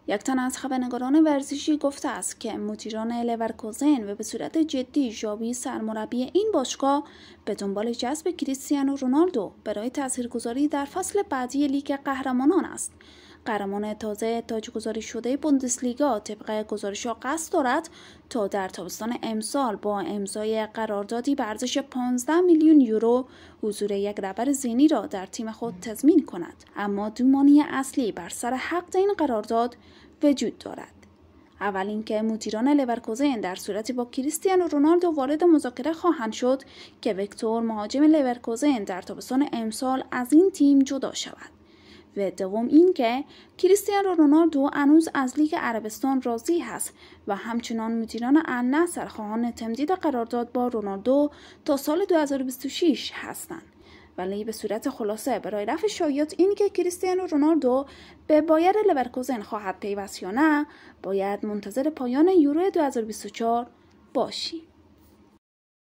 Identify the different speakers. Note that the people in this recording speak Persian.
Speaker 1: یک تن از خبرنگاران ورزشی گفته است که مدیران لورکوزن و به صورت جدی ژاوی سرمربی این باشگاه به دنبال جذب کریستیانو رونالدو برای تاثیرگذاری در فصل بعدی لیگ قهرمانان است. قهرمان تازه تاجگذاری شده بوندسلیگا طبق گزارش‌ها قصد دارد تا در تابستان امسال با امضای قراردادی به ارزش 15 میلیون یورو حضور یک رهبر ذهنی را در تیم خود تضمین کند، اما دو مانع اصلی بر سر حق این قرارداد وجود دارد. اول اینکه مدیران لورکوزن در صورتی با کریستیانو رونالدو وارد مذاکره خواهند شد که ویکتور مهاجم لورکوزن در تابستان امسال از این تیم جدا شود. و دوم اینکه کریستیانو رونالدو هنوز از لیگ عربستان راضی است و همچنان مدیران النصر خواهان تمدید قرارداد با رونالدو تا سال 2026 هستند. ولی به صورت خلاصه برای رفع شایعات این که کریستیانو رونالدو به بایر لورکوزن خواهد پیوست یا نه، باید منتظر پایان یورو 2024 باشیم.